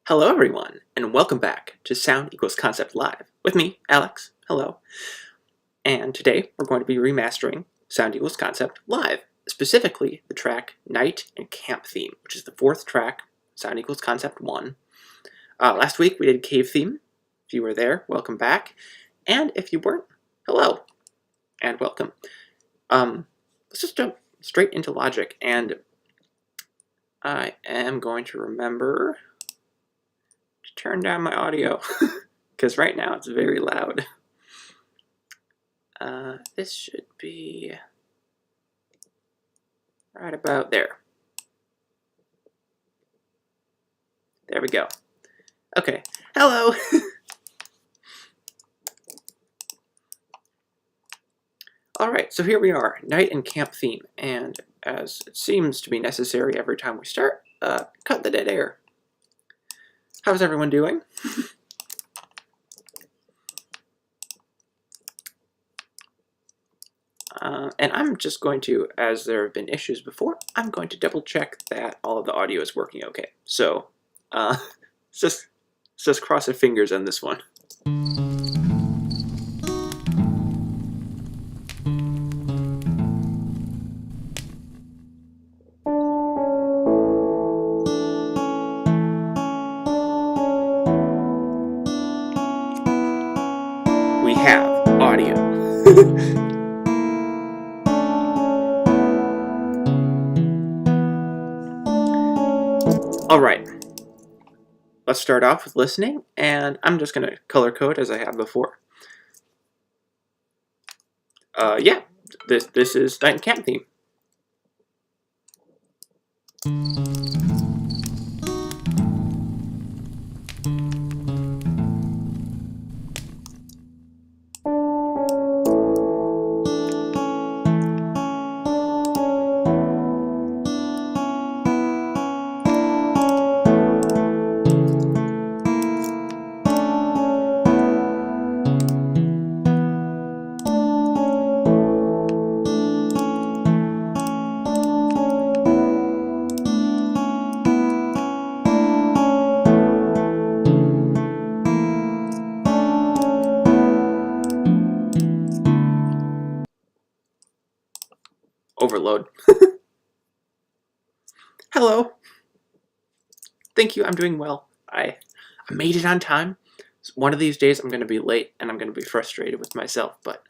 Hello everyone, and welcome back to Sound Equals Concept Live with me, Alex. Hello. And today we're going to be remastering Sound Equals Concept Live, specifically the track Night and Camp Theme, which is the fourth track, Sound Equals Concept 1. Last week we did Cave Theme. If you were there, welcome back. And if you weren't, hello, and welcome. Let's just jump straight into logic, and I am going to remember to turn down my audio because right now it's very loud. This should be right about there. There we go. Okay, hello. Alright, so here we are, Night and Camp Theme, and as it seems to be necessary every time we start, cut the dead air. How's everyone doing? And I'm just going to, as there have been issues before, I'm going to double check that all of the audio is working okay. So, let's just cross our fingers on this one. We have audio. Alright, let's start off with listening, and I'm just going to color code as I have before. Yeah, this is Night and Camp Theme. Overload. Hello. Thank you, I'm doing well. I made it on time. One of these days I'm going to be late and I'm going to be frustrated with myself, but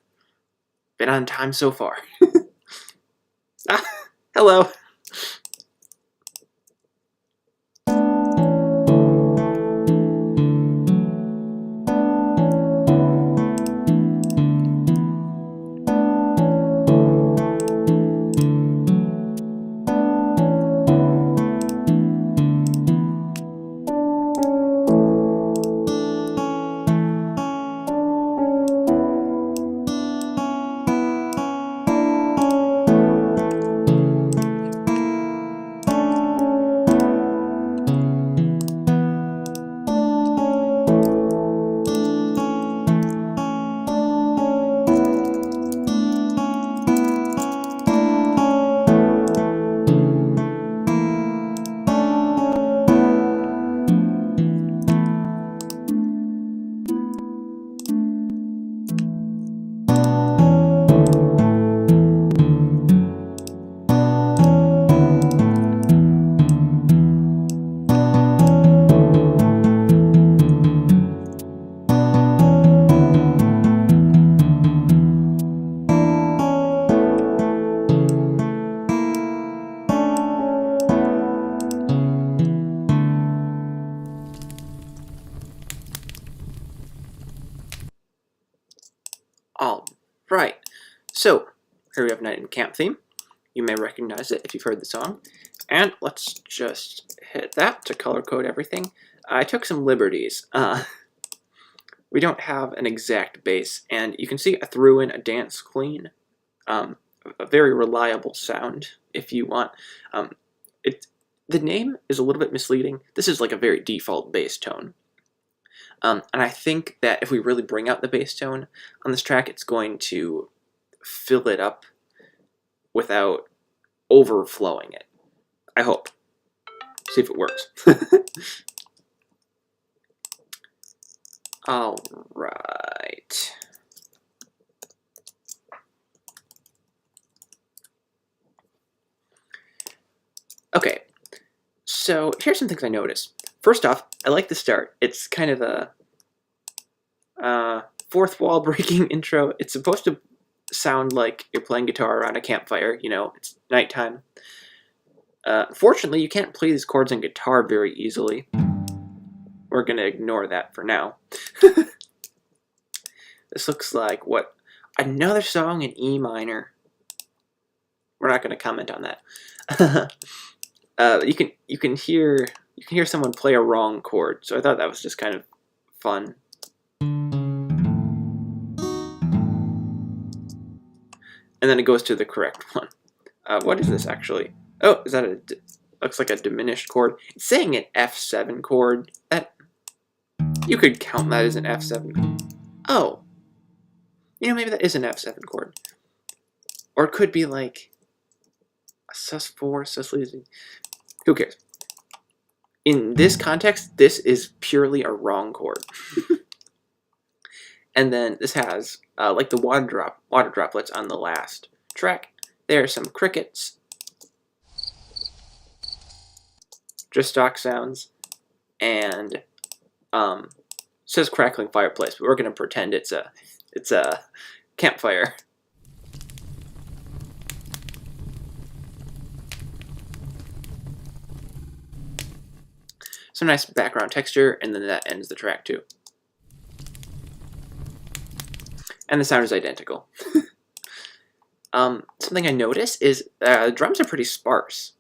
been on time so far. Hello. So, here we have Night in Camp theme. You may recognize it if you've heard the song. And let's just hit that to color code everything. I took some liberties. We don't have an exact bass, and you can see I threw in a dance clean, a very reliable sound if you want. The name is a little bit misleading. This is like a very default bass tone. And I think that if we really bring out the bass tone on this track, it's going to fill it up without overflowing it. I hope. See if it works. All right. Okay, so here's some things I noticed. First off, I like the start. It's kind of a fourth wall breaking intro. It's supposed to sound like you're playing guitar around a campfire. You know, it's nighttime. Fortunately, you can't play these chords on guitar very easily. We're going to ignore that for now. This looks like, what, another song in E minor. We're not going to comment on that. You can hear someone play a wrong chord, so I thought that was just kind of fun. And then it goes to the correct one. What is this actually? Oh, is that looks like a diminished chord. It's saying an F7 chord. That, you could count that as an F7. Oh. You know, maybe that is an F7 chord. Or it could be like a sus4, sus. Who cares? In this context, this is purely a wrong chord. And then this has, like the water droplets on the last track. There are some crickets. Just stock sounds. And it says crackling fireplace, but we're going to pretend it's a campfire. Some nice background texture, and then that ends the track too. And the sound is identical. Something I noticed is the drums are pretty sparse.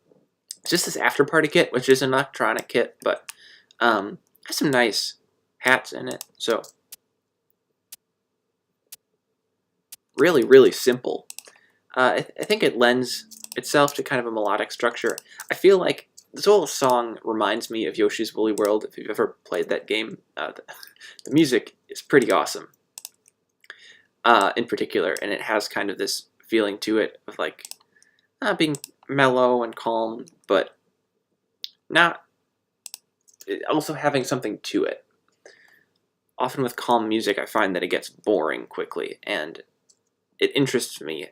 It's just this after party kit, which is an electronic kit, but has some nice hats in it. So really, really simple. I think it lends itself to kind of a melodic structure. I feel like this whole song reminds me of Yoshi's Woolly World. If you've ever played that game, the music is pretty awesome. In particular, and it has kind of this feeling to it of like being mellow and calm, but not also having something to it. Often with calm music, I find that it gets boring quickly, and it interests me,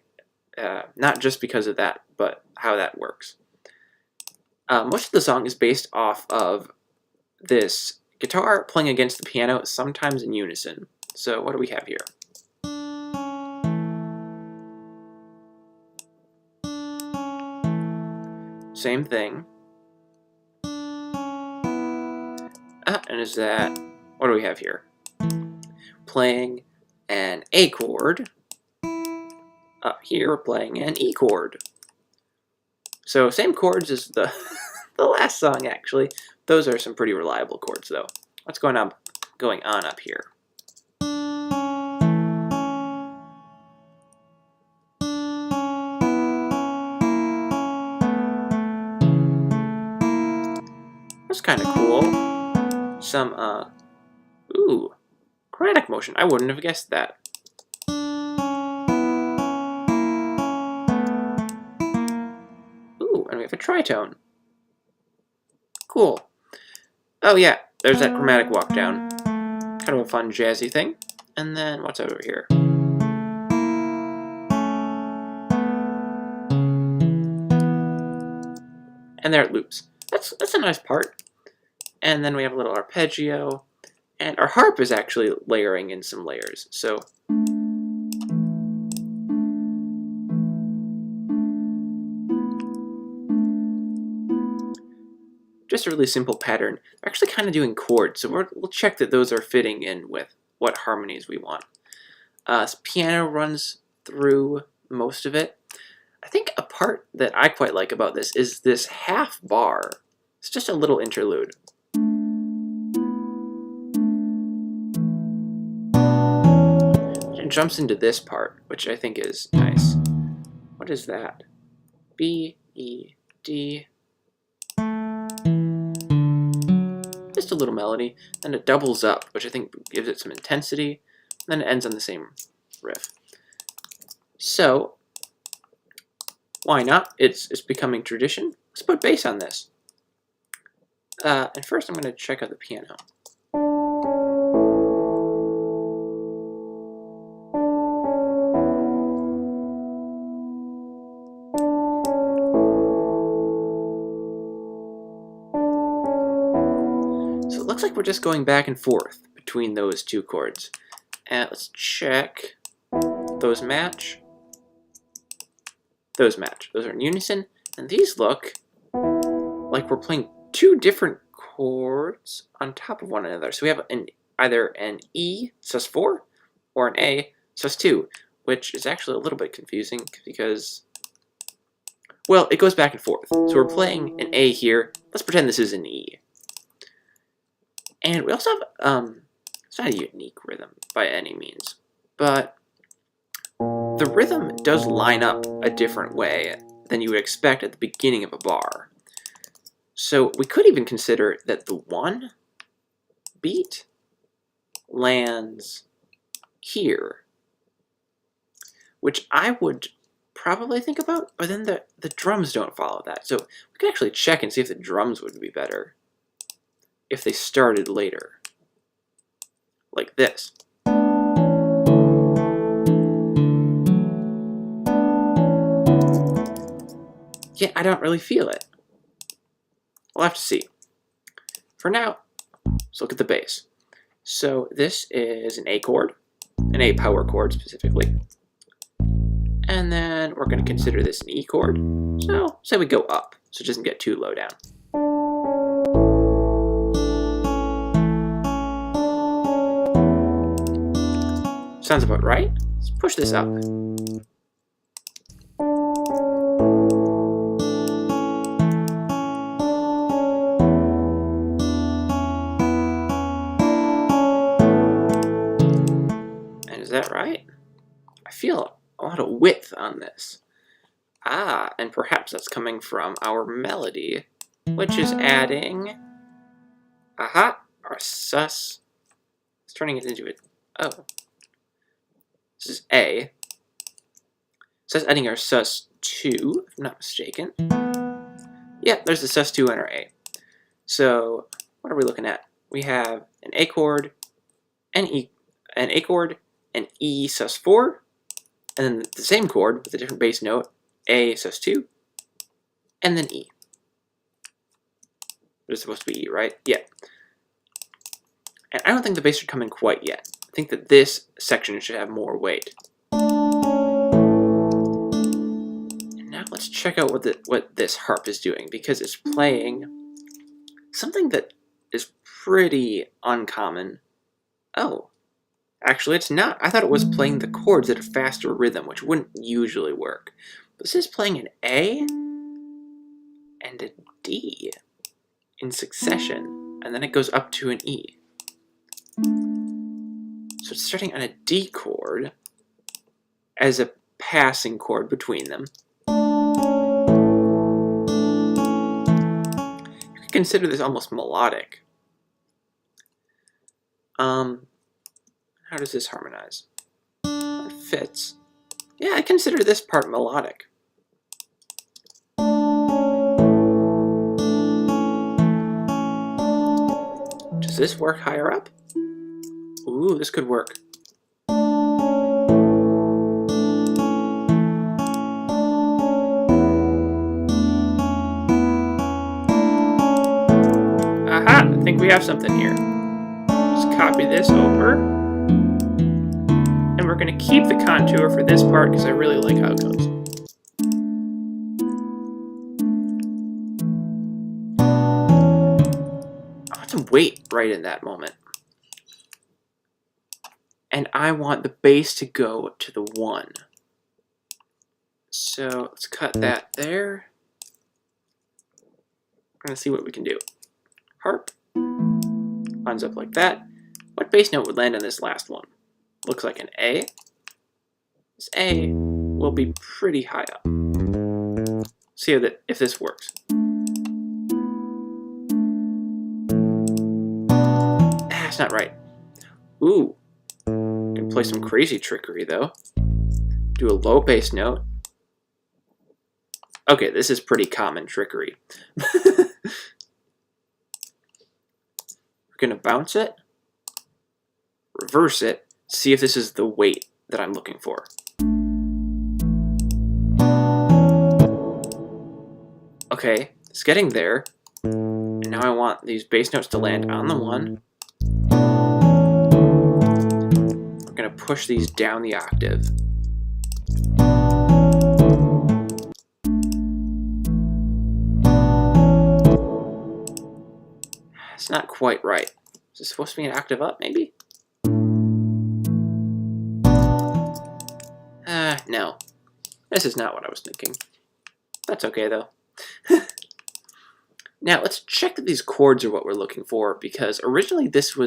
not just because of that, but how that works. Most of the song is based off of this guitar playing against the piano, sometimes in unison. So what do we have here? Same thing. And is that, what do we have here? Playing an A chord. Up here, we're playing an E chord. So same chords as the last song, actually. Those are some pretty reliable chords, though. What's going on up here? That's kind of cool. Some, ooh, chromatic motion. I wouldn't have guessed that. Ooh, and we have a tritone. Cool. Oh yeah, there's that chromatic walk down. Kind of a fun jazzy thing. And then what's over here? And there it loops. That's a nice part. And then we have a little arpeggio. And our harp is actually layering in some layers. So just a really simple pattern. They're actually kind of doing chords, so we'll check that those are fitting in with what harmonies we want. Piano runs through most of it. I think a part that I quite like about this is this half bar. It's just a little interlude. It jumps into this part, which I think is nice. What is that? B, E, D. Just a little melody. Then it doubles up, which I think gives it some intensity. Then it ends on the same riff. So, why not? It's becoming tradition. Let's put bass on this. And first I'm going to check out the piano. So it looks like we're just going back and forth between those two chords. And let's check. Those match. Those match. Those are in unison. And these look like we're playing two different chords on top of one another. So we have either an E sus4 or an A sus2, which is actually a little bit confusing because, well, it goes back and forth. So we're playing an A here. Let's pretend this is an E. And we also have, it's not a unique rhythm by any means, but the rhythm does line up a different way than you would expect at the beginning of a bar. So we could even consider that the 1 beat lands here, which I would probably think about, but then the drums don't follow that. So we could actually check and see if the drums would be better if they started later, like this. Yeah, I don't really feel it. We'll have to see. For now, let's look at the bass. So this is an A chord, an A power chord specifically. And then we're going to consider this an E chord. So say we go up, so it doesn't get too low down. Sounds about right. Let's push this up. And is that right? I feel a lot of width on this. Ah, and perhaps that's coming from our melody, which is adding, our sus. It's turning it into oh. This is A. So that's adding our sus2, if I'm not mistaken. Yeah, there's the sus2 and our A. So what are we looking at? We have an A chord, an A chord, an E sus4, and then the same chord with a different bass note, A sus2, and then E. It's supposed to be E, right? Yeah. And I don't think the bass should come in quite yet. I think that this section should have more weight. And now let's check out what this harp is doing, because it's playing something that is pretty uncommon. Oh, actually it's not. I thought it was playing the chords at a faster rhythm, which wouldn't usually work. But this is playing an A and a D in succession, and then it goes up to an E. So it's starting on a D chord as a passing chord between them. You could consider this almost melodic. How does this harmonize? It fits. Yeah, I consider this part melodic. Does this work higher up? Ooh, this could work. Aha! I think we have something here. Just copy this over. And we're going to keep the contour for this part because I really like how it goes. I want some weight right in that moment. And I want the bass to go to the 1. So let's cut that there. We're going to see what we can do. Harp lines up like that. What bass note would land on this last one? Looks like an A. This A will be pretty high up. See if this works. It's not right. Ooh. Can play some crazy trickery though. Do a low bass note. Okay, this is pretty common trickery. We're gonna bounce it, reverse it, see if this is the weight that I'm looking for. Okay, it's getting there. And now I want these bass notes to land on the one. We're gonna push these down the octave. It's not quite right. Is this supposed to be an octave up, maybe? No. This is not what I was thinking. That's okay, though. Now, let's check that these chords are what we're looking for, because originally this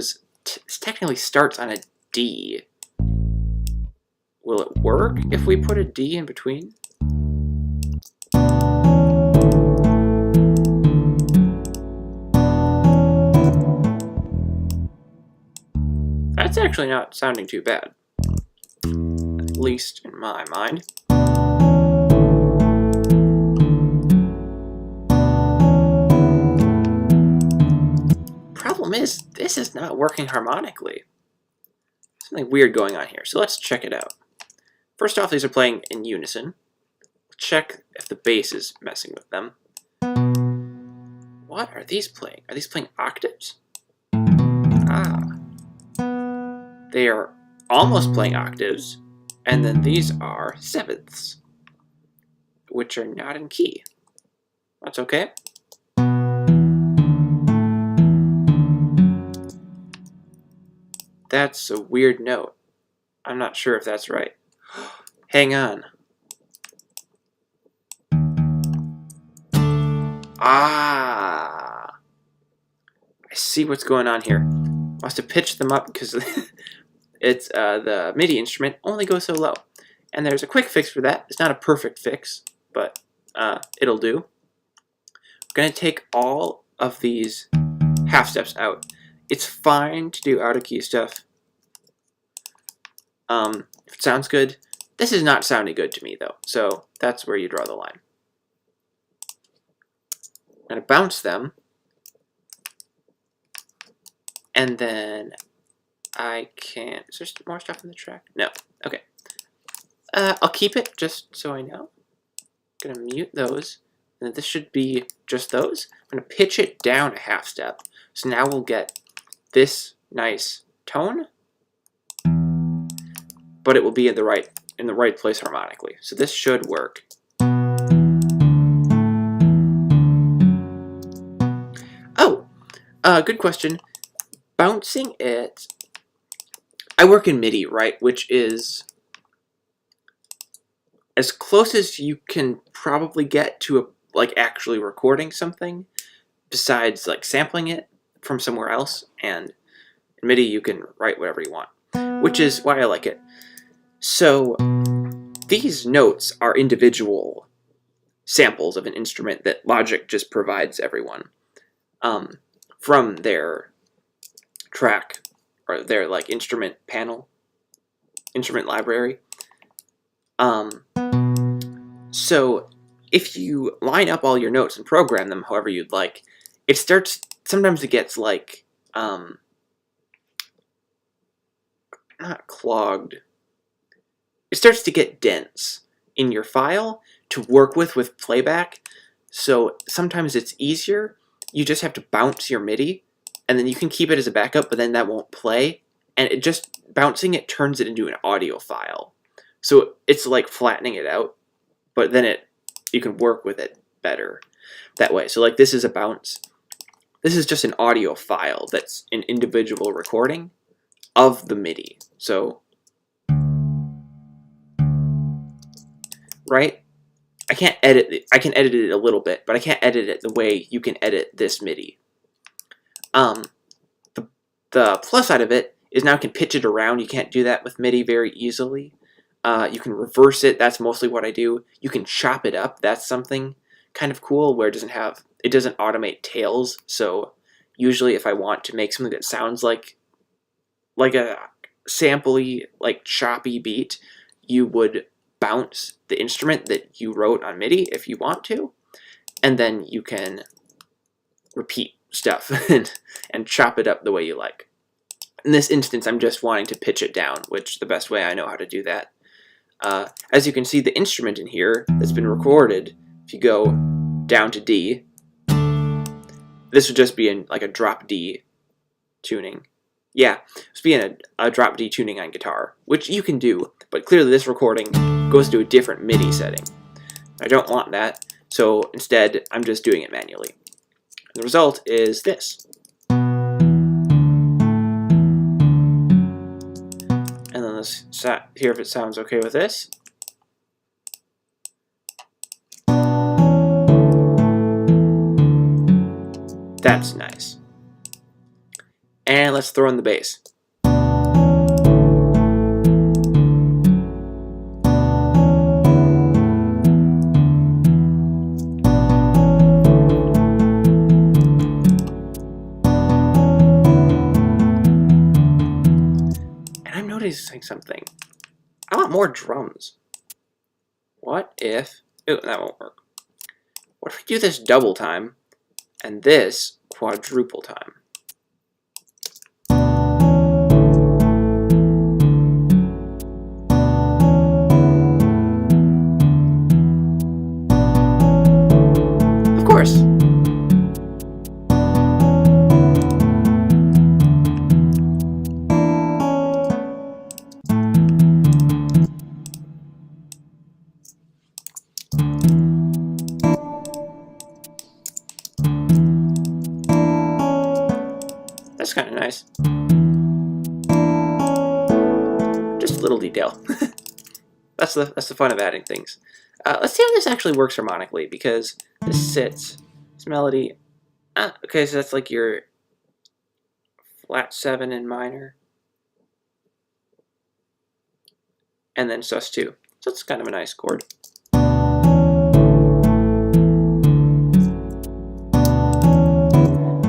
technically starts on a D. Will it work if we put a D in between? That's actually not sounding too bad. At least in my mind. Problem is, this is not working harmonically. Something weird going on here, so let's check it out. First off, these are playing in unison. Check if the bass is messing with them. What are these playing? Are these playing octaves? Ah. They are almost playing octaves, and then these are sevenths, which are not in key. That's okay. That's a weird note. I'm not sure if that's right. Hang on. Ah! I see what's going on here. Must have pitched them up because it's the MIDI instrument only goes so low. And there's a quick fix for that. It's not a perfect fix, but it'll do. We're going to take all of these half steps out. It's fine to do out-of-key stuff. If it sounds good. This is not sounding good to me, though, so that's where you draw the line. I'm going to bounce them. And then I can... Is there more stuff in the track? No. Okay. I'll keep it just so I know. I'm going to mute those. And this should be just those. I'm going to pitch it down a half step. So now we'll get this nice tone. But it will be in the right place harmonically. So this should work. Oh, good question. Bouncing it. I work in MIDI, right? Which is as close as you can probably get to actually recording something, besides like sampling it from somewhere else. And in MIDI, you can write whatever you want, which is why I like it. So these notes are individual samples of an instrument that Logic just provides everyone from their track or their instrument panel, instrument library. So if you line up all your notes and program them however you'd like, sometimes it gets not clogged. It starts to get dense in your file to work with playback. So sometimes it's easier. You just have to bounce your MIDI, and then you can keep it as a backup, but then that won't play. And bouncing it turns it into an audio file. So it's like flattening it out, but then you can work with it better that way. So this is a bounce. This is just an audio file that's an individual recording of the MIDI. So, right? I can't edit it. I can edit it a little bit, but I can't edit it the way you can edit this MIDI. The plus side of it is now you can pitch it around. You can't do that with MIDI very easily. You can reverse it. That's mostly what I do. You can chop it up. That's something kind of cool where it doesn't automate tails. So usually if I want to make something that sounds like a sampley, like choppy beat, you would bounce the instrument that you wrote on MIDI if you want to, and then you can repeat stuff and chop it up the way you like. In this instance, I'm just wanting to pitch it down, which the best way I know how to do that. As you can see, the instrument in here that's been recorded, if you go down to D, this would just be in like a drop D tuning. Yeah, it's being a drop D tuning on guitar, which you can do, but clearly this recording goes to a different MIDI setting. I don't want that, so instead I'm just doing it manually. The result is this. And then let's hear if it sounds okay with this. That's nice. And let's throw in the bass. And I'm noticing something. I want more drums. What if... Ooh, that won't work. What if we do this double time and this quadruple time? Of course. That's kind of nice. Just a little detail. That's the fun of adding things. Let's see how this actually works harmonically, because this sits, this melody. Okay, so that's like your flat 7 in minor, and then sus2. So it's kind of a nice chord.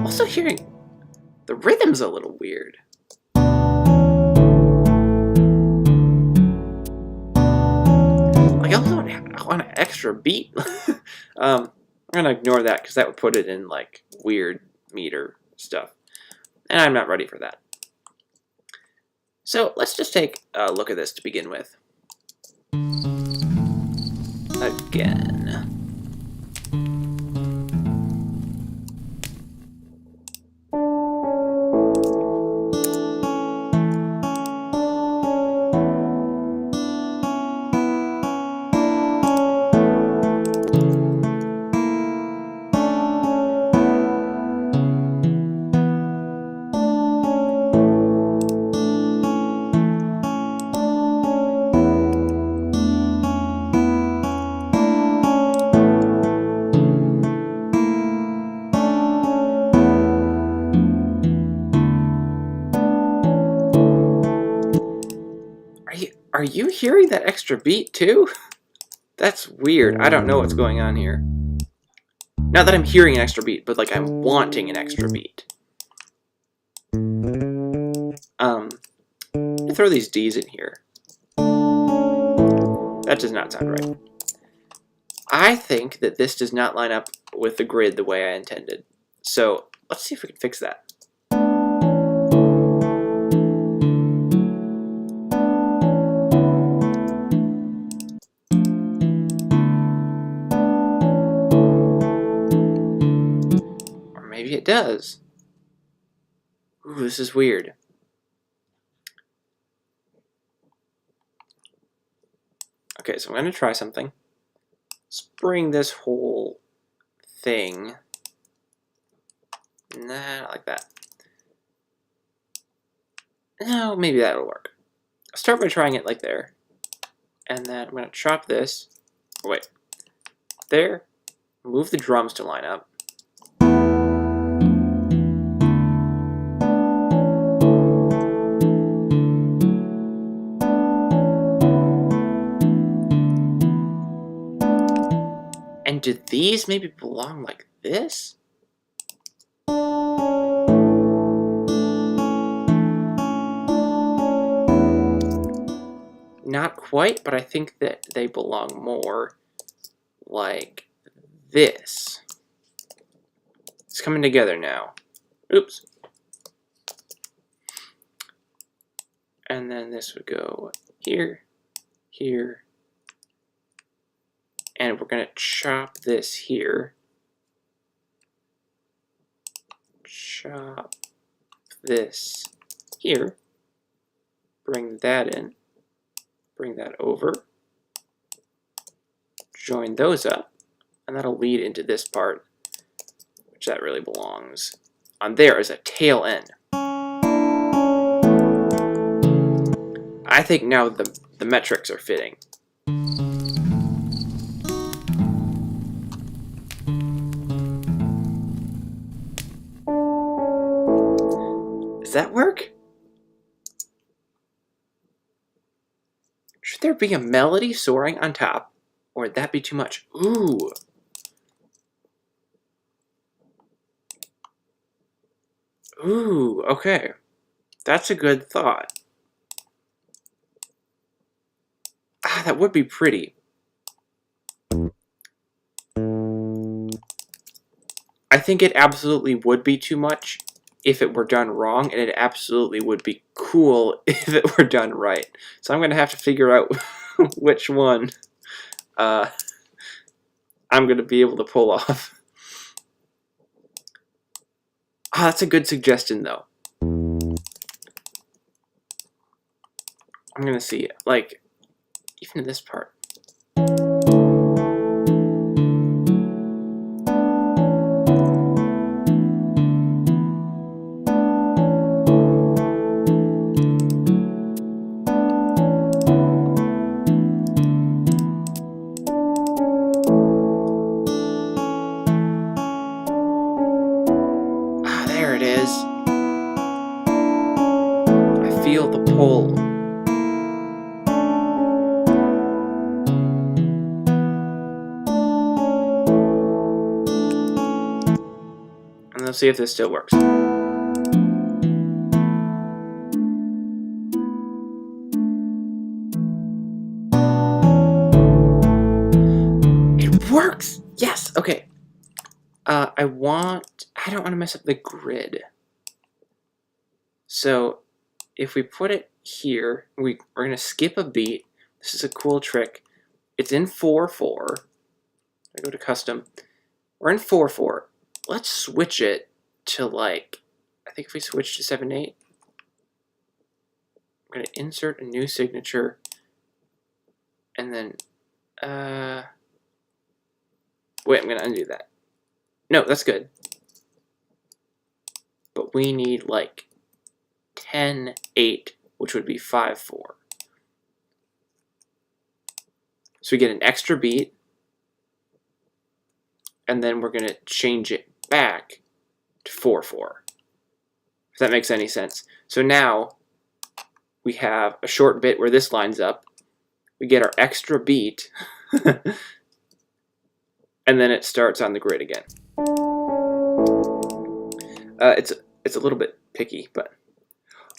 Also hearing the rhythm's a little weird. Like I also want an extra beat. I'm gonna ignore that because that would put it in like weird meter stuff, and I'm not ready for that. So let's just take a look at this to begin with. Again. Are you hearing that extra beat too? That's weird. I don't know what's going on here. Not that I'm hearing an extra beat, but like I'm wanting an extra beat. Throw these D's in here. That does not sound right. I think that this does not line up with the grid the way I intended. So let's see if we can fix that. Maybe it does. Ooh, this is weird. Okay, so I'm going to try something. Let's bring this whole thing. Nah, not like that. No, maybe that'll work. I'll start by trying it like there. And then I'm going to chop this. Oh, wait. there. Move the drums to line up. And do these maybe belong like this? Not quite, but I think that they belong more like this. It's coming together now. Oops. And then this would go here, here, and we're going to chop this here. Chop this here. Bring that in. Bring that over. Join those up. And that'll lead into this part, which that really belongs on there as a tail end. I think now the metrics are fitting. Does that work? Should there be a melody soaring on top, or would that be too much? Ooh. Ooh, okay. That's a good thought. Ah, that would be pretty. I think it absolutely would be too much if it were done wrong, and it absolutely would be cool if it were done right. So I'm going to have to figure out which one I'm going to be able to pull off. Ah, that's a good suggestion, though. I'm going to see, like, even in this part. Ah, there it is. I feel the pull. And let's see if this still works. It works! Yes! Okay. I don't want to mess up the grid. So if we put it here, we're going to skip a beat. This is a cool trick. It's in 4/4. I go to custom. We're in 4/4. Let's switch it to, like, I think if we switch to 7/8, I'm going to insert a new signature, and then, wait, I'm going to undo that. No, that's good. But we need, like, 10/8, which would be 5/4. So we get an extra beat, and then we're going to change it back to 4/4. If that makes any sense. So now we have a short bit where this lines up. We get our extra beat, and then it starts on the grid again. It's a little bit picky, but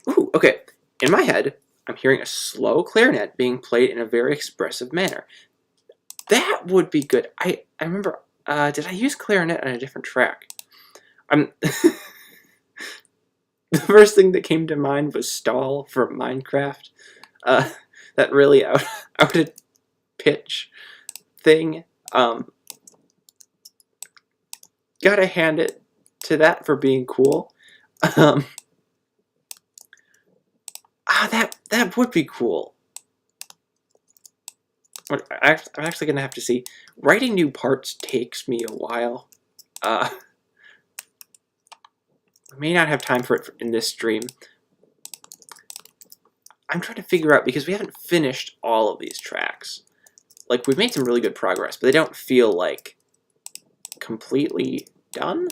ooh, okay. In my head, I'm hearing a slow clarinet being played in a very expressive manner. That would be good. I remember. Did I use clarinet on a different track? The first thing that came to mind was stall from Minecraft. That really out of pitch thing. Gotta hand it to that for being cool. That would be cool. I'm actually gonna have to see. Writing new parts takes me a while. I may not have time for it in this stream. I'm trying to figure out, because we haven't finished all of these tracks. like we've made some really good progress, but they don't feel like completely done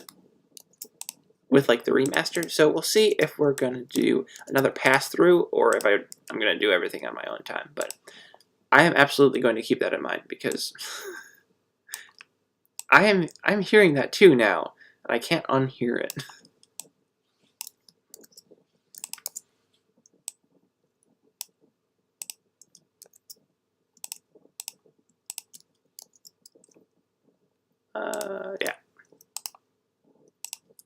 with like the remaster. So we'll see if we're gonna do another pass through or if I'm gonna do everything on my own time. But I am absolutely going to keep that in mind because I'm hearing that too now, and I can't unhear it. Yeah.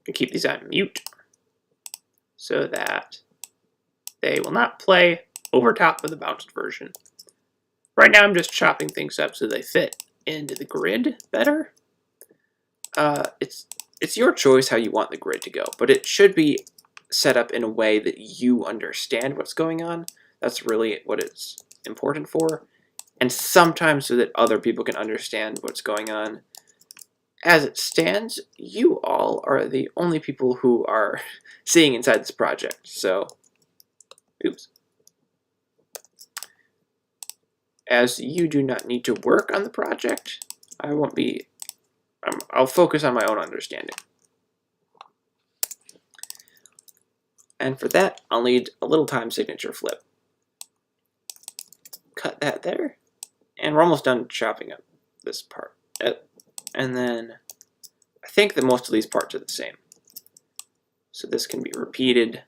I keep these on mute so that they will not play over top of the bounced version. Right now I'm just chopping things up so they fit into the grid better. It's your choice how you want the grid to go, but it should be set up in a way that you understand what's going on. That's really what it's important for. And sometimes so that other people can understand what's going on. As it stands, you all are the only people who are seeing inside this project, so, oops. As you do not need to work on the project, I'll focus on my own understanding. And for that, I'll need a little time signature flip. Cut that there, and we're almost done chopping up this part. And then I think that most of these parts are the same. So this can be repeated,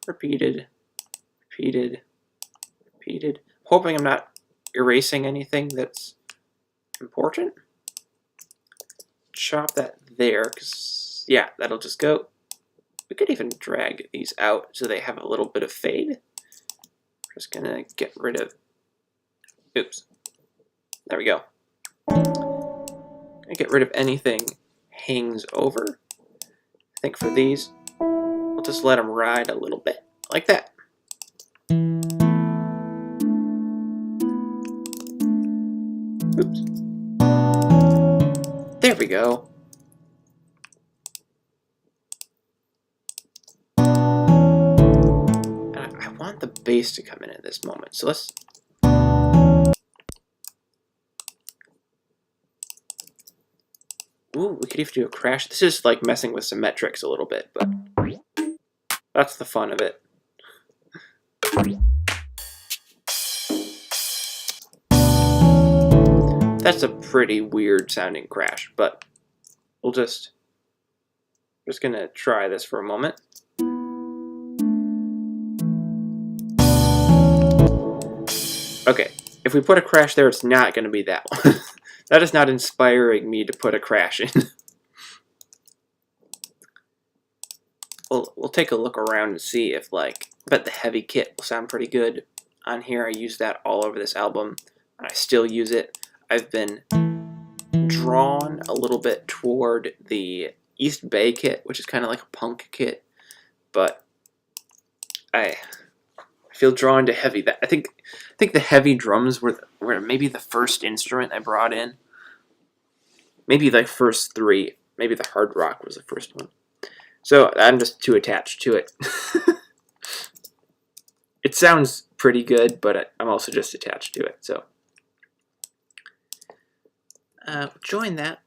repeated, repeated, repeated. Hoping I'm not erasing anything that's important. Chop that there, because, yeah, that'll just go. We could even drag these out so they have a little bit of fade. Just gonna get rid of, oops, there we go. Gonna get rid of anything hangs over. I think for these, we'll just let them ride a little bit, like that. Oops. There we go. And I want the bass to come in at this moment, so let's... Ooh, we could even do a crash. This is like messing with some metrics a little bit, but that's the fun of it. That's a pretty weird sounding crash, but we'll just gonna try this for a moment. Okay, if we put a crash there, it's not gonna be that one. That is not inspiring me to put a crash in. We'll take a look around and see if, like, I bet the heavy kit will sound pretty good on here. I use that all over this album, and I still use it. I've been drawn a little bit toward the East Bay kit, which is kind of like a punk kit, but I feel drawn to heavy. I think the heavy drums were maybe the first instrument I brought in. Maybe the first three. Maybe the hard rock was the first one. So I'm just too attached to it. It sounds pretty good, but I'm also just attached to it. So join that.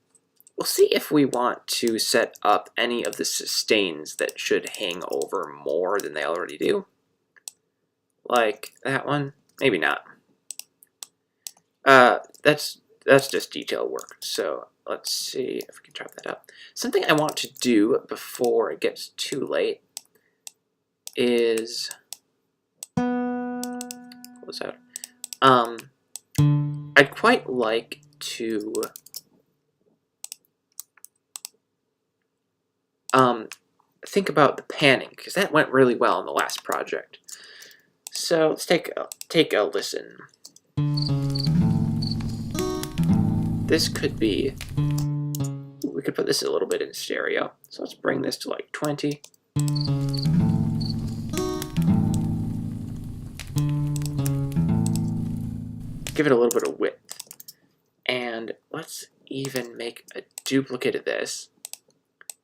We'll see if we want to set up any of the sustains that should hang over more than they already do. Like that one. Maybe not. That's just detail work. So let's see if we can chop that up. Something I want to do before it gets too late is... What's that? I'd quite like to think about the panning, because that went really well in the last project. So let's take a listen. This could be... We could put this a little bit in stereo. So let's bring this to like 20. Give it a little bit of width. And let's even make a duplicate of this.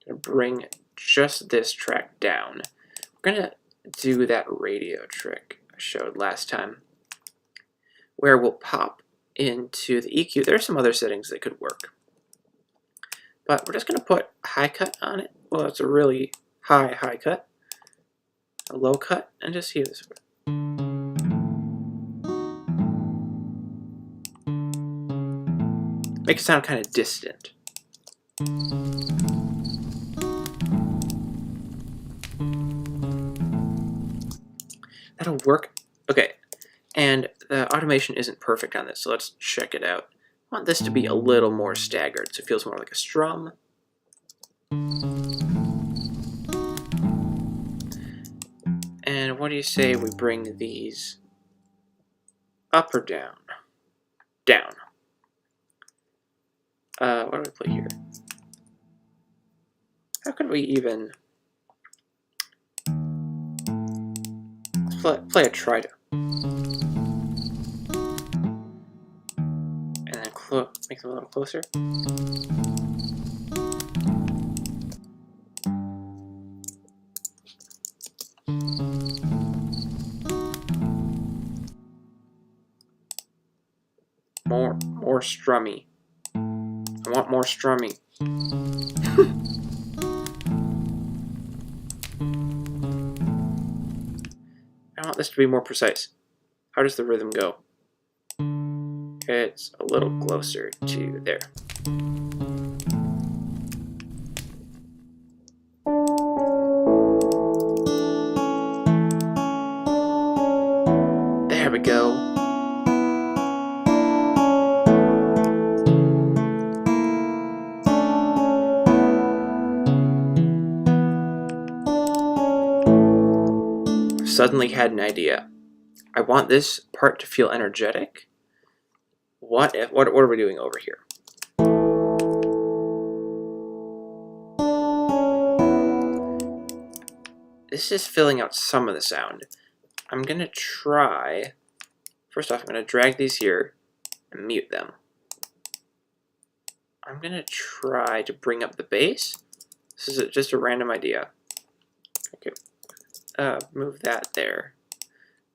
I'm gonna bring just this track down. We're gonna do that radio trick I showed last time, where we'll pop into the EQ, there are some other settings that could work. But we're just going to put a high cut on it. Well, it's a really high cut, a low cut, and just see this. Make it sound kind of distant. That'll work. Okay, and the automation isn't perfect on this, so let's check it out. I want this to be a little more staggered, so it feels more like a strum. And what do you say we bring these up or down? Down. What do we play here? How could we even play a tritone? And then make them a little closer. More strummy. I want more strumming. I want this to be more precise. How does the rhythm go? It's a little closer to there. There we go. Suddenly had an idea. I want this part to feel energetic. What are we doing over here? This is filling out some of the sound. I'm gonna try. First off, I'm gonna drag these here and mute them. I'm gonna try to bring up the bass. This is just a random idea. Okay. Move that there,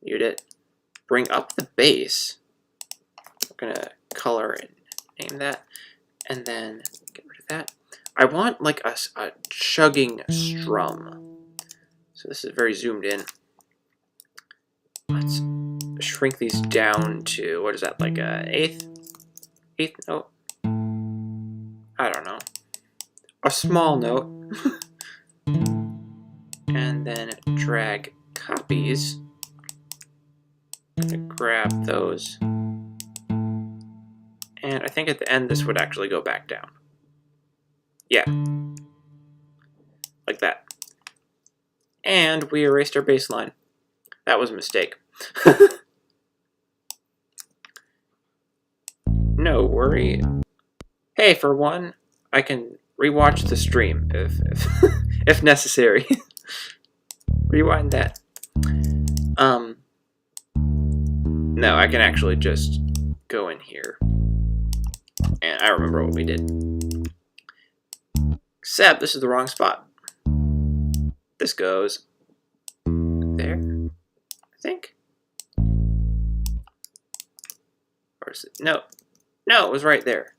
mute it, bring up the bass. We're gonna color and name that, and then get rid of that. I want like a chugging strum. So this is very zoomed in. Let's shrink these down to, what is that, like a eighth note? I don't know. A small note. And then drag copies. I'm gonna grab those. And I think at the end this would actually go back down. Yeah. Like that. And we erased our bass line. That was a mistake. No worry. Hey, for one, I can rewatch the stream if necessary. Rewind that. No, I can actually just go in here. And I remember what we did. Except this is the wrong spot. This goes there, I think. Or is it? No, it was right there.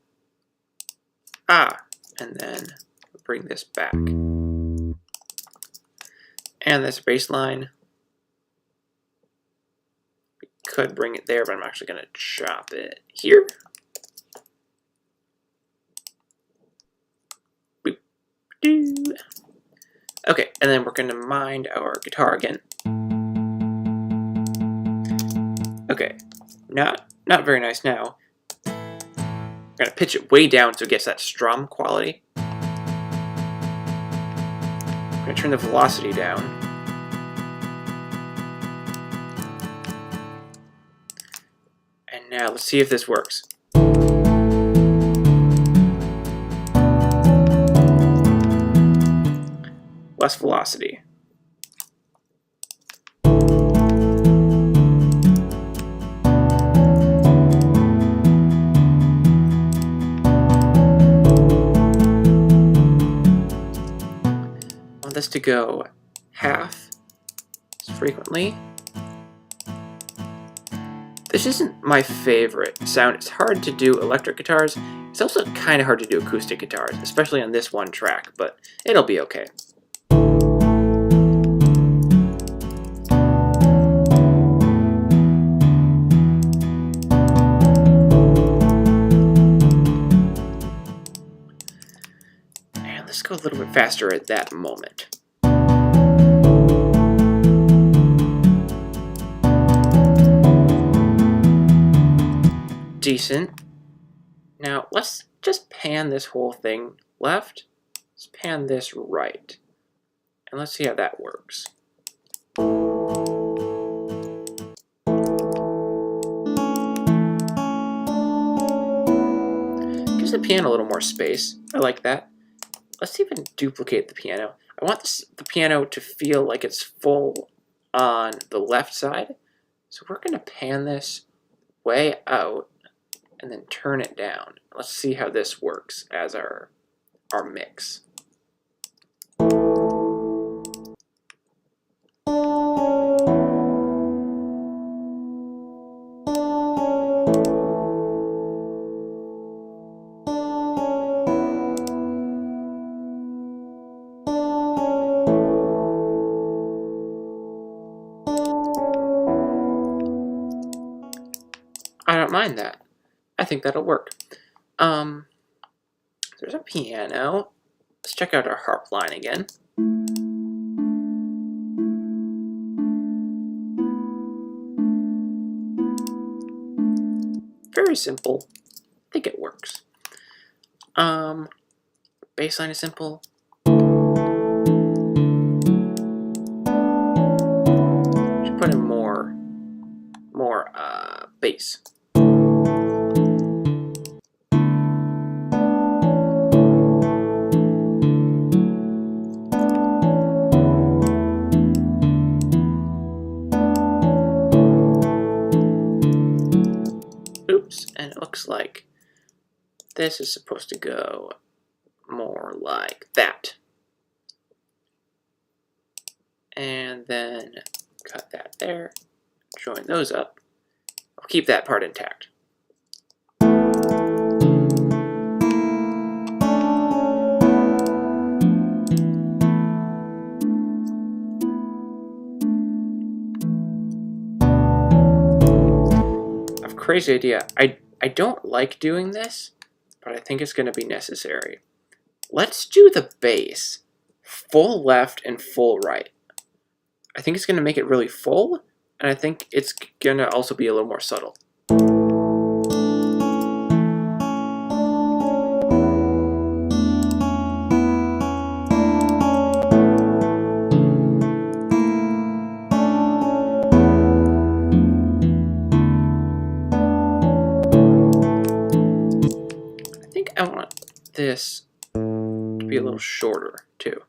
Ah, and then bring this back. And this bass line, we could bring it there, but I'm actually going to chop it here. Boop, doo. Okay, and then we're going to mind our guitar again. Okay, not very nice now. We're going to pitch it way down so it gets that strum quality. I'm going to turn the velocity down. And now let's see if this works. Less velocity. I want this to go half as frequently. This isn't my favorite sound. It's hard to do electric guitars. It's also kind of hard to do acoustic guitars, especially on this one track, but it'll be okay. And let's go a little bit faster at that moment. Decent. Now let's just pan this whole thing left. Let's pan this right. And let's see how that works. Gives the piano a little more space. I like that. Let's even duplicate the piano. I want the piano to feel like it's full on the left side. So we're going to pan this way out and then turn it down. Let's see how this works as our mix. I don't mind that. I think that'll work. There's a piano. Let's check out our harp line again. Very simple. I think it works. Bass line is simple. Should put in more bass. Oops, and it looks like this is supposed to go more like that. And then cut that there, join those up. I'll keep that part intact. I have a crazy idea. I don't like doing this, but I think it's going to be necessary. Let's do the bass full left and full right. I think it's going to make it really full, and I think it's going to also be a little more subtle. I think I want this to be a little shorter, too.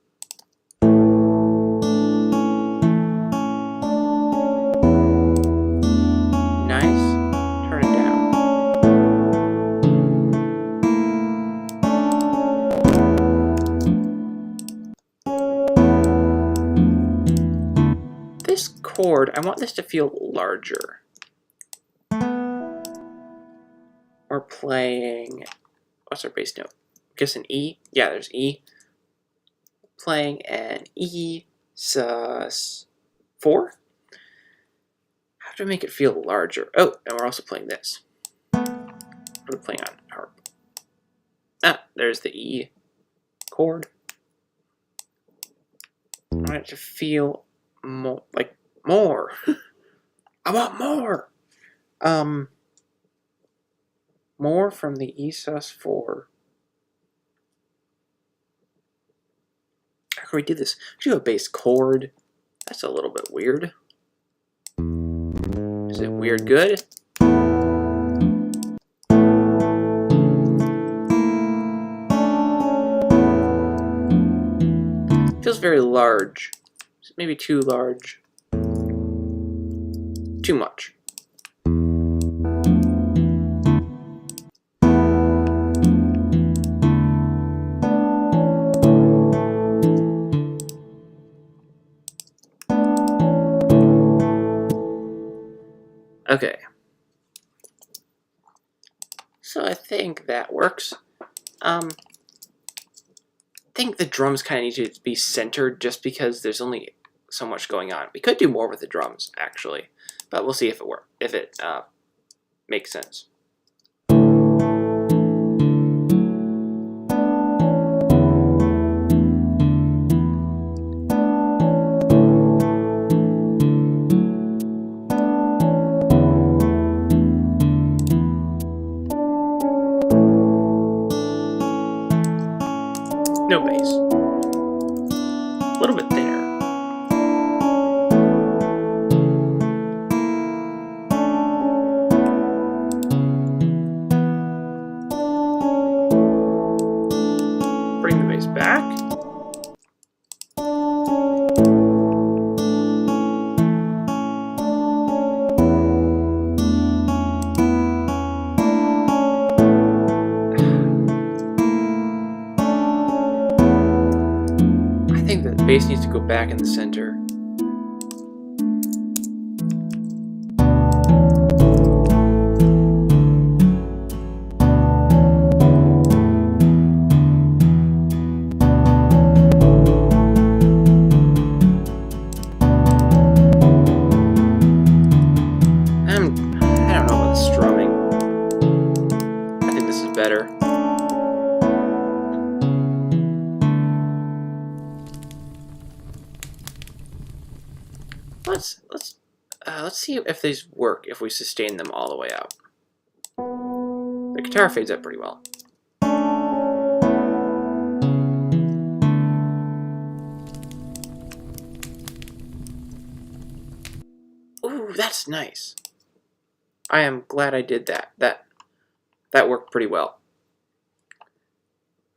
This chord, I want this to feel larger. We're playing, what's our bass note? I guess an E? Yeah, there's E. Playing an E sus 4. How do I make it feel larger? Oh, and we're also playing this. We're playing on harp. Ah, there's the E chord. I want it to feel more like more. I want more. More from the E sus 4. How can we do this? Do a bass chord. That's a little bit weird. Is it weird good? Feels very large. Maybe too large. Too much. Okay. So I think that works. I think the drums kind of need to be centered just because there's only so much going on. We could do more with the drums, actually, but we'll see if it works, if it makes sense. No bass. A little bit thinner. Bring the bass back. I think the bass needs to go back in the center. I don't know about the strumming. I think this is better. Let's see if these work if we sustain them all the way out. The guitar fades out pretty well. Ooh, that's nice. I am glad I did that. That worked pretty well.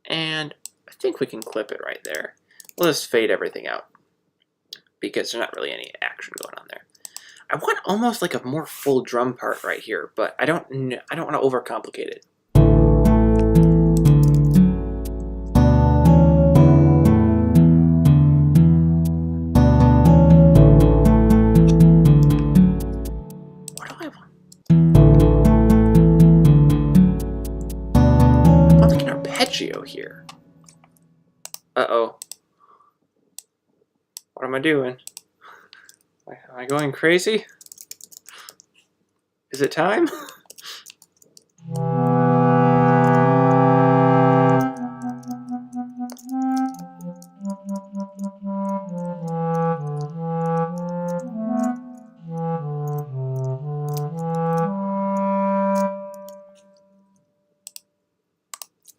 And I think we can clip it right there. We'll just fade everything out because there's not really any action going on there. I want almost like a more full drum part right here, but I don't want to overcomplicate it. What do I want? I want like an arpeggio here. Uh-oh. What am I doing? Am I going crazy? Is it time?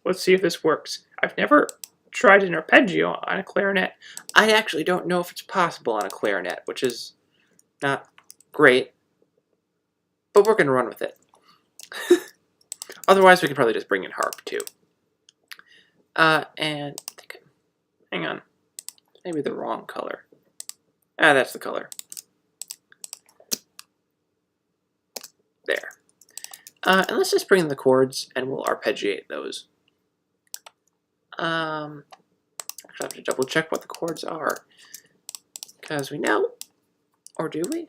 Let's see if this works. I've never tried an arpeggio on a clarinet. I actually don't know if it's possible on a clarinet, which is not great, but we're going to run with it. Otherwise, we could probably just bring in harp, too. And hang on. Maybe the wrong color. Ah, that's the color. There. And let's just bring in the chords, and we'll arpeggiate those. Actually, I have to double check what the chords are, because we know. Or do we?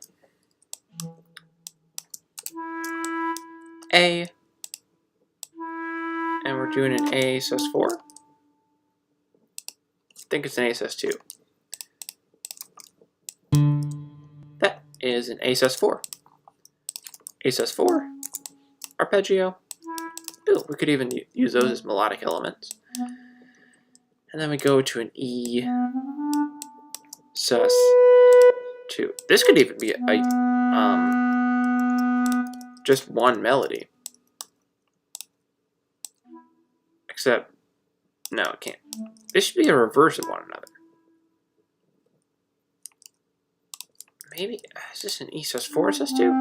A. And we're doing an A sus4. I think it's an A sus2. That is an A sus4. A sus4. Arpeggio. Ooh, we could even use those as melodic elements. And then we go to an E sus2. This could even be a just one melody. Except, no, it can't. This should be a reverse of one another. Maybe, is this an E sus4 sus2?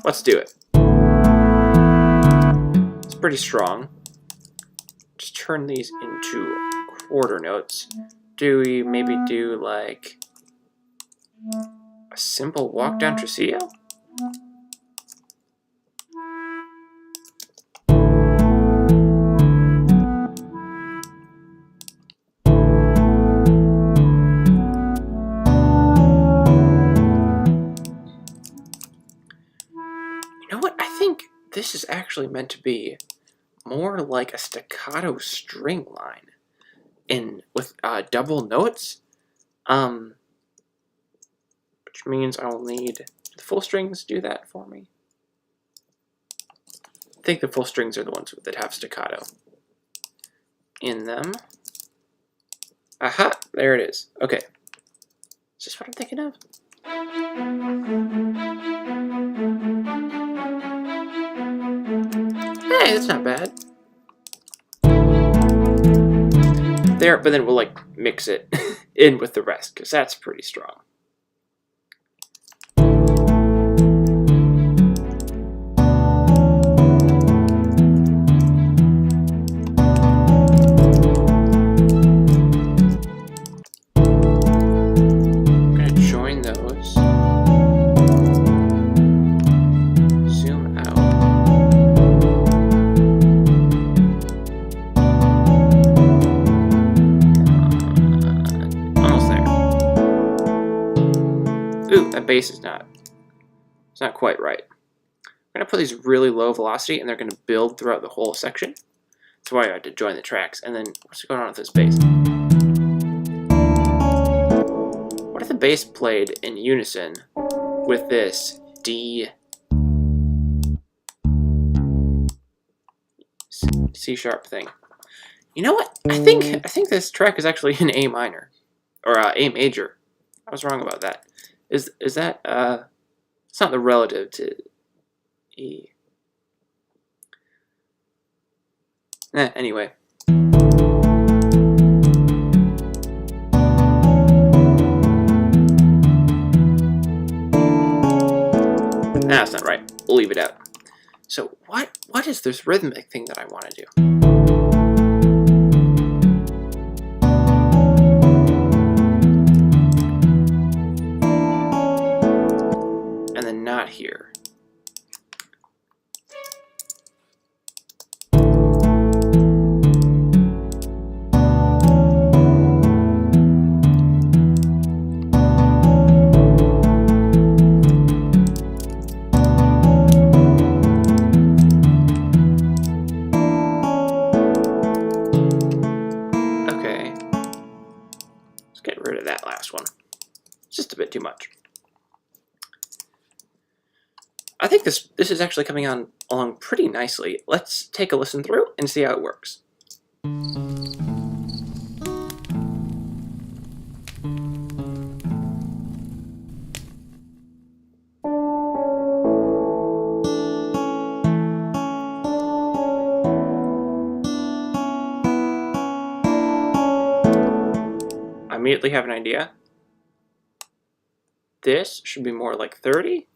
Let's do it. It's pretty strong. Just turn these into quarter notes. Do we maybe do like a simple walk down tresillo? You know what? I actually meant to be more like a staccato string line with double notes, which means I'll need the full strings do that for me. I think the full strings are the ones that have staccato in them. Aha, there it is. Okay. Is this what I'm thinking of? Hey, that's not bad. There, but then we'll like mix it in with the rest, because that's pretty strong. Ooh, that bass is not quite right. I'm going to put these really low velocity, and they're going to build throughout the whole section. That's why I had to join the tracks. And then, what's going on with this bass? What if the bass played in unison with this D, C sharp thing? You know what? I think this track is actually in A minor, or A major. I was wrong about that. Is that it's not the relative to E. Anyway. That's not right. We'll leave it out. So what is this rhythmic thing that I want to do? And then not here. That last one. It's just a bit too much. I think this is actually coming along pretty nicely. Let's take a listen through and see how it works. I immediately have an idea. This should be more like 30,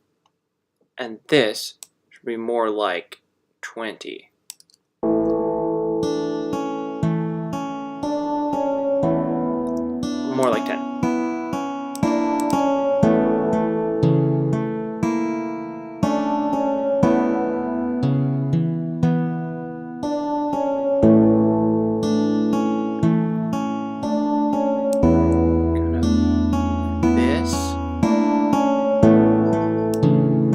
and this should be more like 20. More like 10.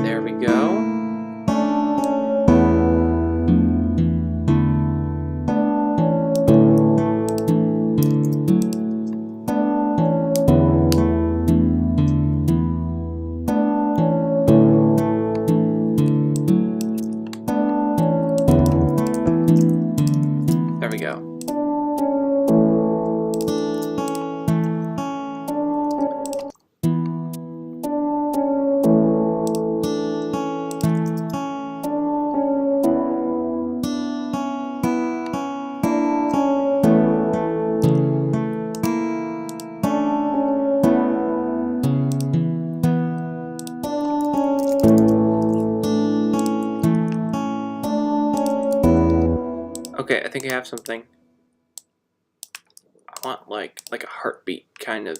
There we go. Okay, I think I have something. I want like a heartbeat kind of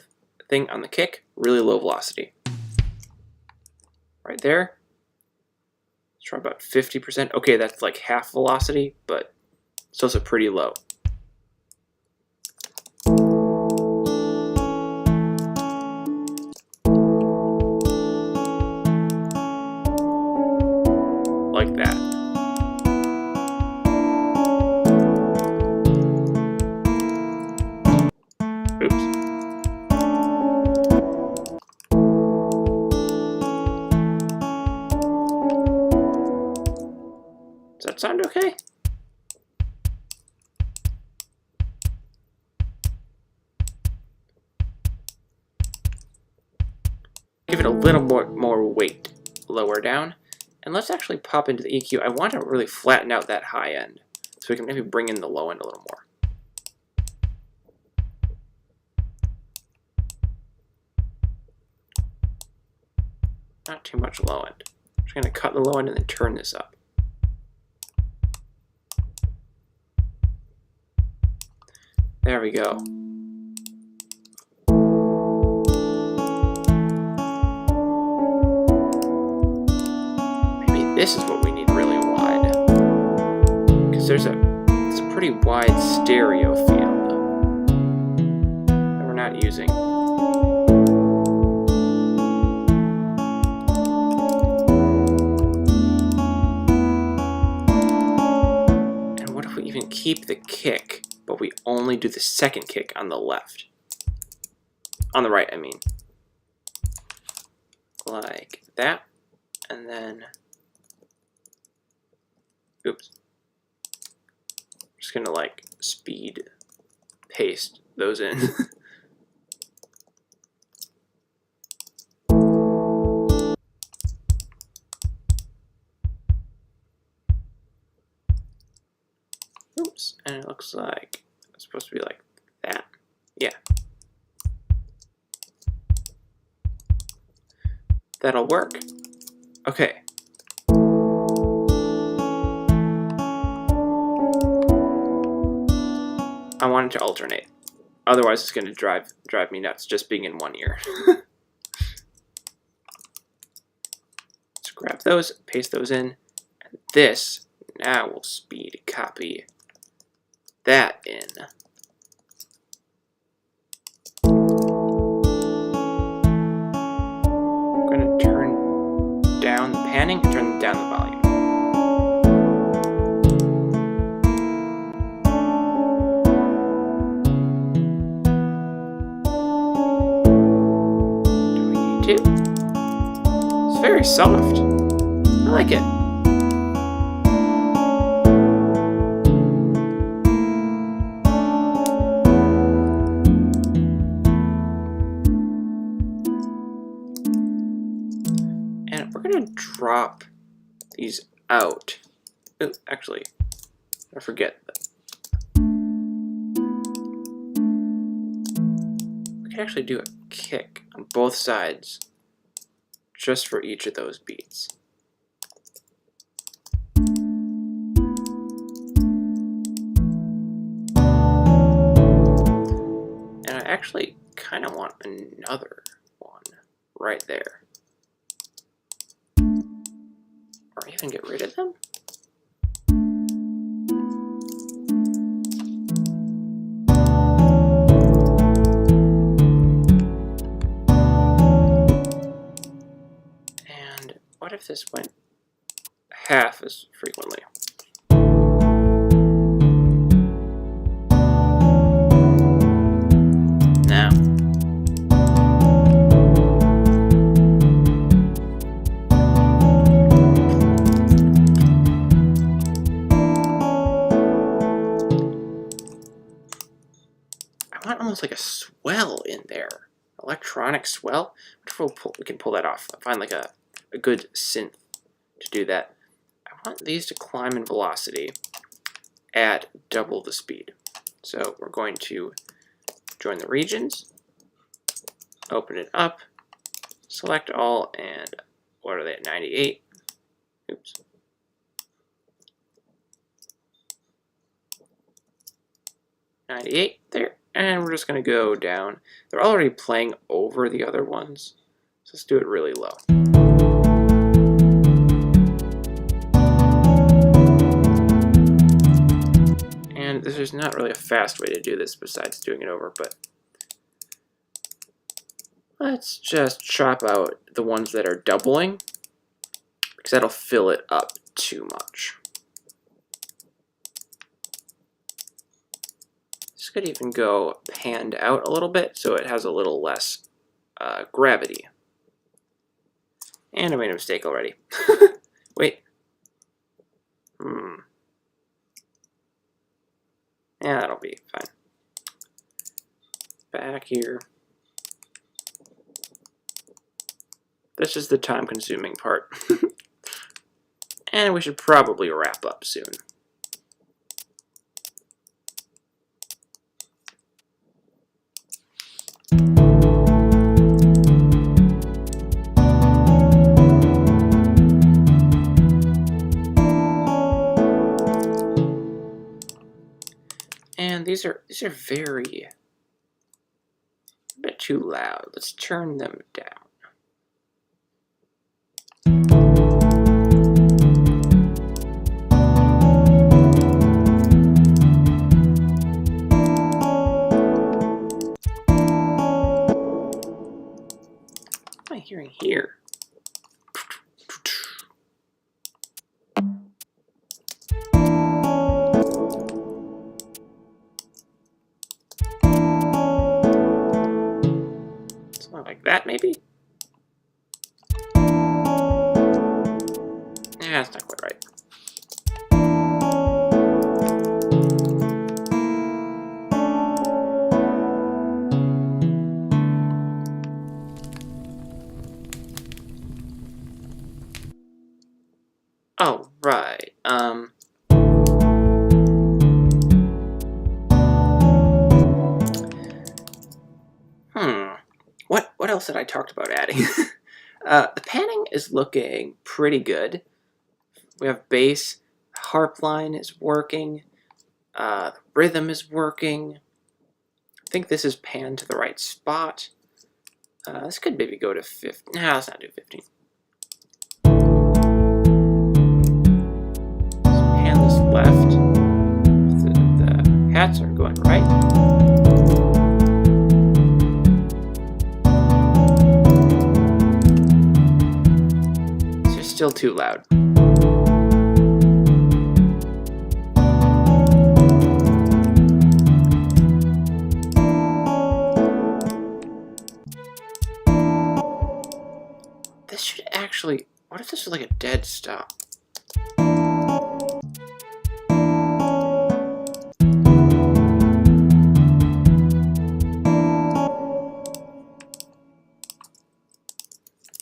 thing on the kick, really low velocity. Right there. Let's try about 50%. Okay, that's like half velocity, but it's also pretty low. Like that. sound okay? Give it a little more weight lower down. And let's actually pop into the EQ. I want to really flatten out that high end, so we can maybe bring in the low end a little more. Not too much low end. I'm just going to cut the low end and then turn this up. There we go. Maybe this is what we need really wide, because it's a pretty wide stereo field that we're not using. And what if we even keep the kick, but we only do the second kick on the left? On the right, I mean. Like that. And then, oops. I'm just gonna like speed paste those in. Oops, and it looks like it's supposed to be like that. Yeah. That'll work. Okay. I want it to alternate. Otherwise it's gonna drive me nuts just being in one ear. Let's grab those, paste those in, and this now will speed copy that in. I'm gonna turn down the panning and turn down the volume. Do we need to? It's very soft. I like it. Drop these out. Ooh, actually, I forget that. We can actually do a kick on both sides just for each of those beats. And I actually kind of want another one right there. Or even get rid of them? And what if this went half as frequently? Now. Almost like a swell in there, electronic swell. We can pull that off. Find like a good synth to do that. I want these to climb in velocity at double the speed. So we're going to join the regions, open it up, select all, and what are they at 98? Oops. .98 there. And we're just going to go down. They're already playing over the other ones, so let's do it really low. And there's not really a fast way to do this besides doing it over, but let's just chop out the ones that are doubling, because that'll fill it up too much. This could even go panned out a little bit so it has a little less gravity. And I made a mistake already. Wait. Yeah, that'll be fine. Back here. This is the time-consuming part. And we should probably wrap up soon. And these are very a bit too loud. Let's turn them down. What am I hearing here? Something like that, maybe? Yeah, that's not quite right. Oh, right. What else had I talked about adding? The panning is looking pretty good. We have bass, harp line is working, the rhythm is working. I think this is panned to the right spot. This could maybe go to 15. No, let's not do 15. Let's pan this left. The hats are going right. Still too loud. This should actually... What if this was like a dead stop?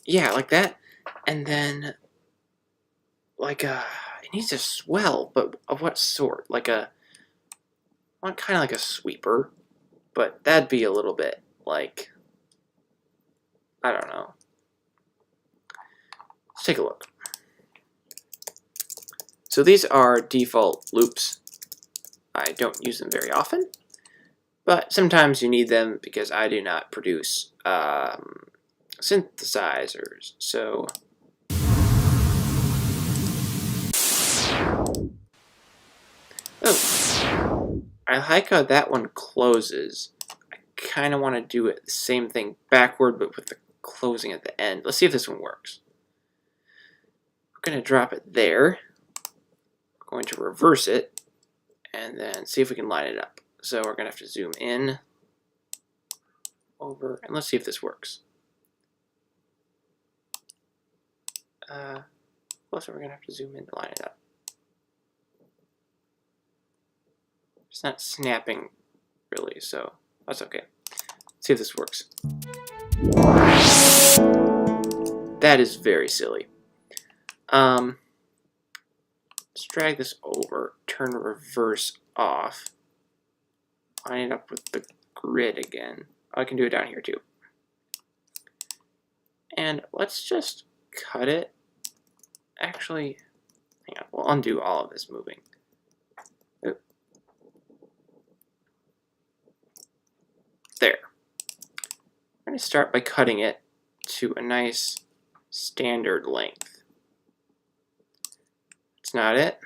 Yeah, like that. And then... like it needs to swell, but of what sort? Like I want kind of like a sweeper, but that'd be a little bit like, I don't know. Let's take a look. So these are default loops. I don't use them very often, but sometimes you need them because I do not produce synthesizers. So oh, I like how that one closes. I kind of want to do it the same thing backward, but with the closing at the end. Let's see if this one works. We're going to drop it there. We're going to reverse it, and then see if we can line it up. So we're going to have to zoom in, over, and let's see if this works. Also, we're going to have to zoom in to line it up. It's not snapping, really, so that's okay. Let's see if this works. That is very silly. Let's drag this over, turn reverse off, line it up with the grid again. I can do it down here too. And let's just cut it. Actually, hang on, we'll undo all of this moving. There. I'm going to start by cutting it to a nice standard length. It's not it.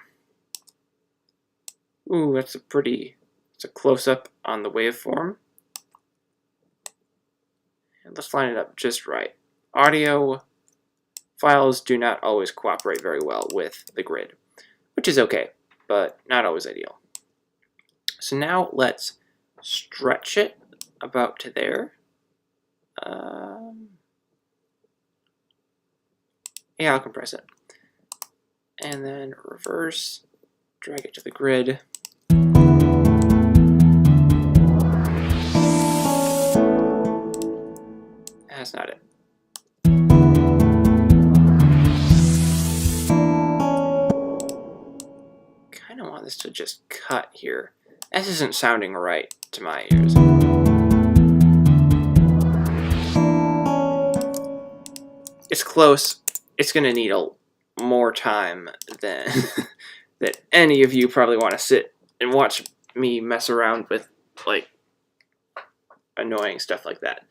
Ooh, it's a close-up on the waveform. And let's line it up just right. Audio files do not always cooperate very well with the grid, which is okay, but not always ideal. So now let's stretch it about to there. Yeah, I'll compress it. And then reverse, drag it to the grid. just cut here. This isn't sounding right to my ears. It's close. It's gonna need more time than that any of you probably want to sit and watch me mess around with, like, annoying stuff like that.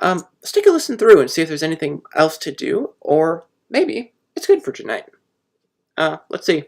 Let's take a listen through and see if there's anything else to do, or maybe it's good for tonight. Let's see.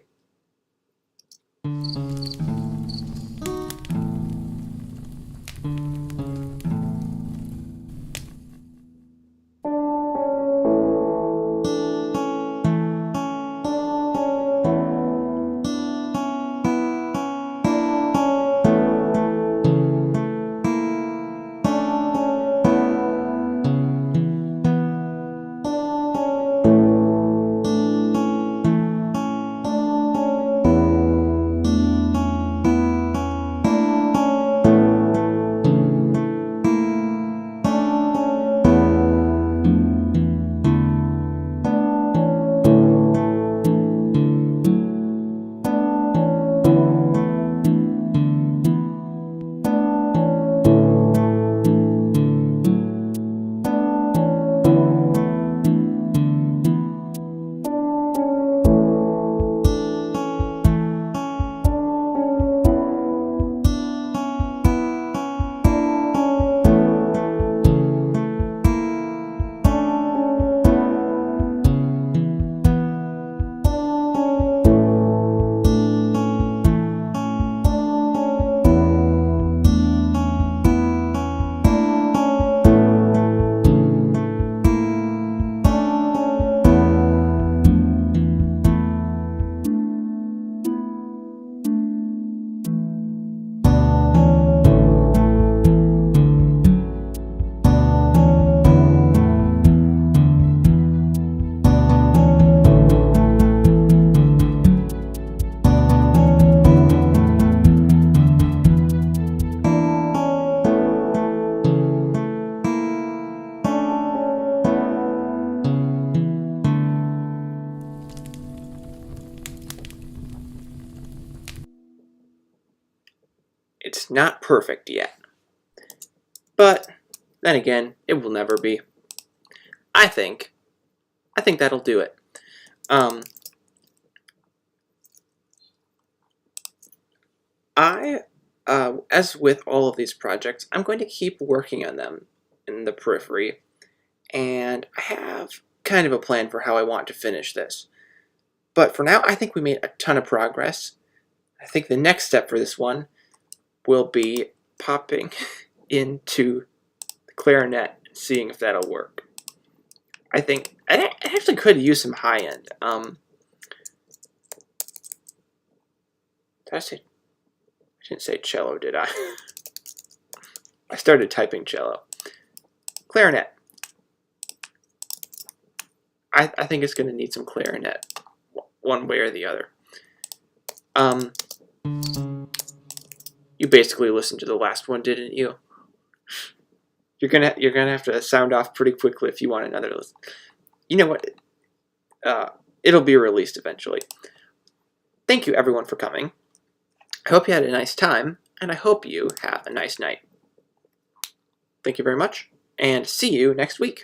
It's not perfect yet, but then again, it will never be. I think that'll do it. As with all of these projects, I'm going to keep working on them in the periphery, and I have kind of a plan for how I want to finish this. But for now, I think we made a ton of progress. I think the next step for this one will be popping into the clarinet and seeing if that'll work. I think I actually could use some high end. I didn't say cello, did I? I started typing cello. Clarinet. I think it's going to need some clarinet, one way or the other. You basically listened to the last one, didn't you? You're gonna have to sound off pretty quickly if you want another listen. You know what? It'll be released eventually. Thank you, everyone, for coming. I hope you had a nice time, and I hope you have a nice night. Thank you very much, and see you next week.